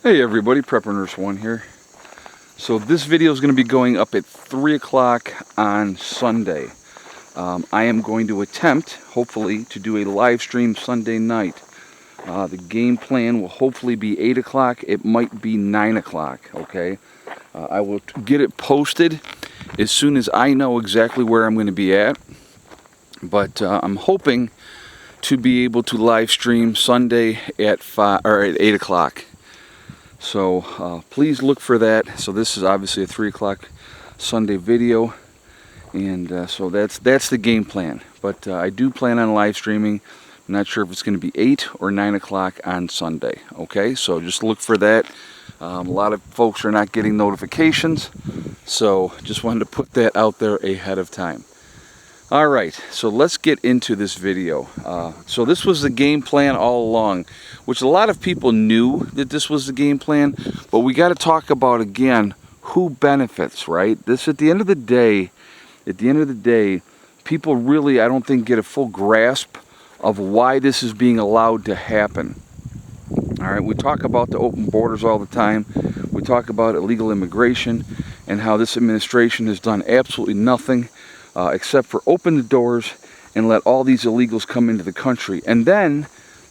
Hey everybody, Prepper Nurse 1 here. So this video is going to be going up at 3 o'clock on Sunday. I am going to attempt, hopefully, to do a live stream Sunday night. The game plan will hopefully be 8 o'clock. It might be 9 o'clock, okay? I will get it posted as soon as I know exactly where I'm going to be at. But I'm hoping to be able to live stream Sunday at 8 o'clock. So please look for that. So this is obviously a 3 o'clock Sunday video, and so that's the game plan. But I do plan on live streaming. I'm not sure if it's going to be 8 or 9 o'clock on Sunday. Okay, so just look for that. A lot of folks are not getting notifications, so just wanted to put that out there ahead of time. Alright, so let's get into this video. So this was the game plan all along, which a lot of people knew that this was the game plan, but we got to talk about again who benefits, right? This at the end of the day, people really, I don't think, get a full grasp of why this is being allowed to happen. Alright, we talk about the open borders all the time. We talk about illegal immigration and how this administration has done absolutely nothing except for open the doors and let all these illegals come into the country. And then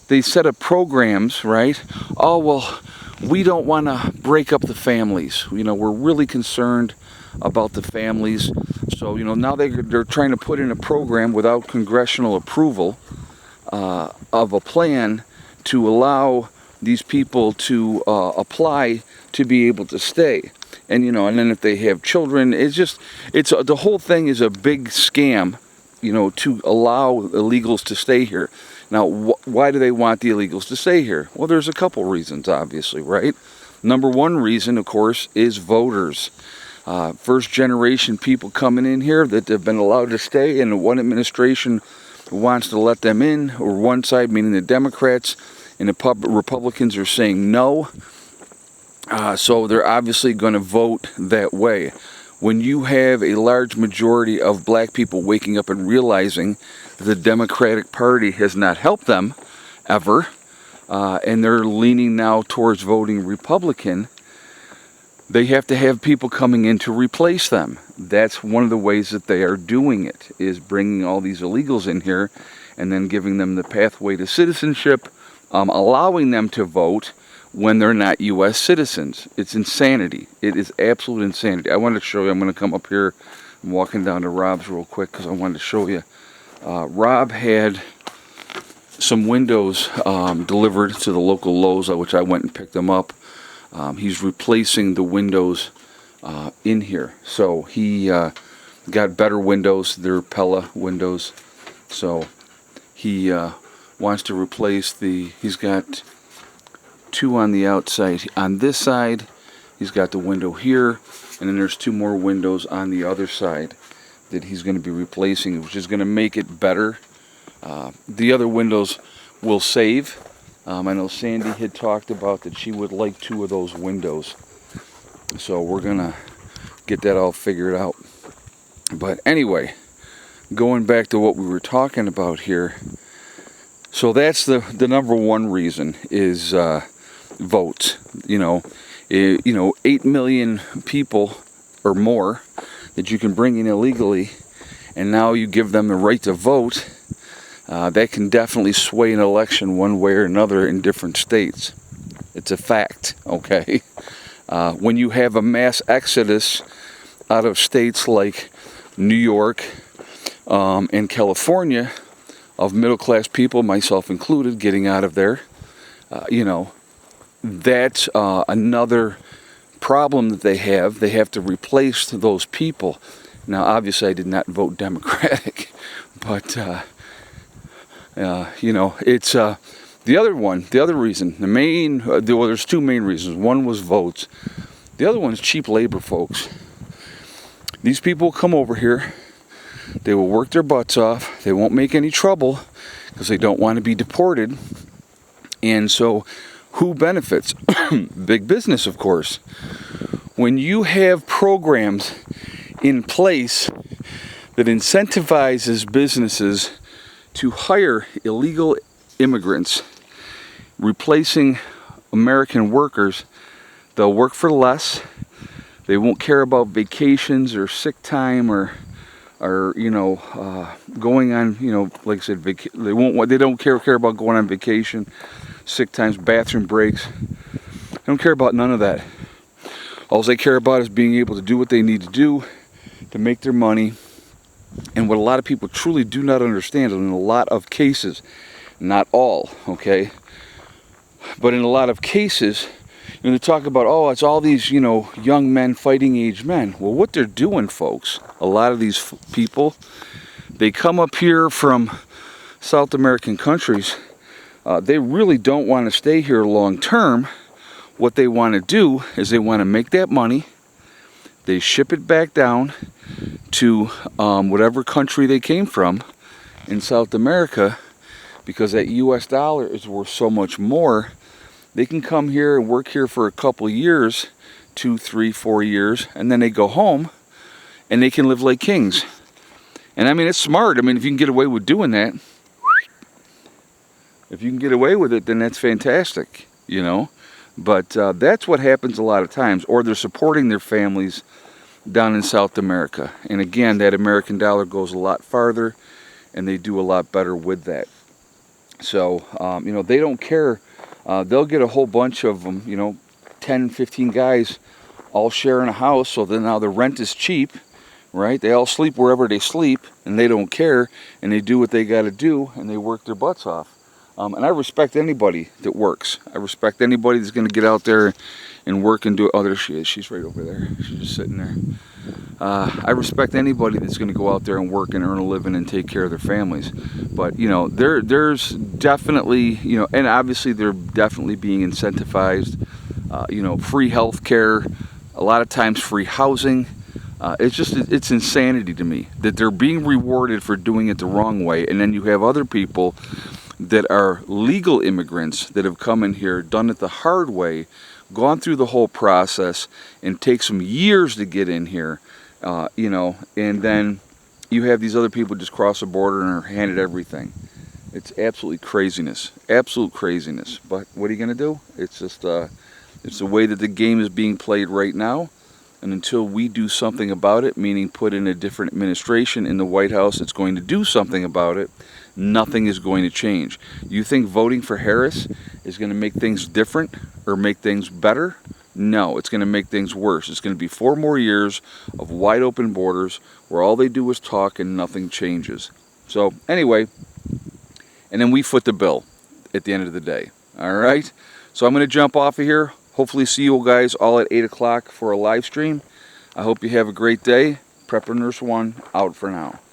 they set up programs, right? Oh, well, we don't want to break up the families. You know, we're really concerned about the families. So, you know, now they're trying to put in a program without congressional approval of a plan to allow these people to apply to be able to stay. And you know, and then if they have children, the whole thing is a big scam, you know, to allow illegals to stay here. Now, why do they want the illegals to stay here? Well, there's a couple reasons, obviously, right? Number one reason, of course, is voters. First generation people coming in here that have been allowed to stay, and one administration wants to let them in, or one side, meaning the Democrats, and the Republicans are saying no. So they're obviously going to vote that way. When you have a large majority of black people waking up and realizing that the Democratic Party has not helped them ever, and they're leaning now towards voting Republican, they have to have people coming in to replace them. That's one of the ways that they are doing it, is bringing all these illegals in here and then giving them the pathway to citizenship, allowing them to vote when they're not U.S. citizens. It's insanity. It is absolute insanity. I wanted to show you. I'm going to come up here. I'm walking down to Rob's real quick because I wanted to show you. Rob had some windows delivered to the local Lowe's, which I went and picked them up. He's replacing the windows in here. So he got better windows. They're Pella windows. So he wants to replace he's got two on the outside. On this side, he's got the window here, and then there's two more windows on the other side that he's going to be replacing, which is going to make it better. The other windows will save. I know Sandy had talked about that she would like two of those windows. So we're going to get that all figured out. But anyway, going back to what we were talking about here. So that's the number one reason is votes. You know, 8 million people or more that you can bring in illegally, and now you give them the right to vote. That can definitely sway an election one way or another in different states. It's a fact, okay? When you have a mass exodus out of states like New York and California of middle-class people, myself included, getting out of there, you know, that's another problem that they have. They have to replace those people. Now, obviously, I did not vote Democratic, but you know, it's the other reason. There's two main reasons. One was votes. The other one is cheap labor, folks. These people come over here. They will work their butts off. They won't make any trouble because they don't want to be deported. And so, who benefits? Big business, of course. When you have programs in place that incentivizes businesses to hire illegal immigrants, replacing American workers, they'll work for less. They won't care about vacations or sick time or you know, going on, you know, like I said, they don't care about going on vacation, sick times, bathroom breaks. They don't care about none of that. All they care about is being able to do what they need to do to make their money. And what a lot of people truly do not understand, in a lot of cases, not all, okay, but in a lot of cases, you know, they talk about, oh, it's all these, you know, young men, fighting age men. Well, what they're doing, folks, a lot of these people, they come up here from South American countries. They really don't want to stay here long term. What they want to do is they want to make that money. They ship it back down to whatever country they came from in South America, because that US dollar is worth so much more. They can come here and work here for a couple years, 2, 3, 4 years, and then they go home and they can live like kings. And I mean, it's smart. I mean, if you can get away with doing that, if you can get away with it, then that's fantastic, you know. But that's what happens a lot of times. Or they're supporting their families down in South America. And again, that American dollar goes a lot farther, and they do a lot better with that. So, you know, they don't care. They'll get a whole bunch of them, you know, 10, 15 guys all sharing a house. So then now the rent is cheap, right? They all sleep wherever they sleep, and they don't care. And they do what they got to do, and they work their butts off. And I respect anybody that works. I respect anybody that's going to get out there and work and do it. Oh, there she is. She's right over there. She's just sitting there. I respect anybody that's going to go out there and work and earn a living and take care of their families. But, you know, there's definitely, you know, and obviously they're definitely being incentivized. You know, free health care, a lot of times free housing. It's insanity to me that they're being rewarded for doing it the wrong way. And then you have other people that are legal immigrants that have come in here, done it the hard way, gone through the whole process, and take some years to get in here, you know, and then you have these other people just cross the border and are handed everything. It's absolutely craziness, absolute craziness. But what are you going to do? It's just, it's the way that the game is being played right now. And until we do something about it, meaning put in a different administration in the White House that's going to do something about it, nothing is going to change. You think voting for Harris is going to make things different or make things better? No, it's going to make things worse. It's going to be 4 more years of wide open borders where all they do is talk and nothing changes. So anyway, and then we foot the bill at the end of the day. All right? So I'm going to jump off of here. Hopefully see you guys all at 8 o'clock for a live stream. I hope you have a great day. Prepper Nurse 1 out for now.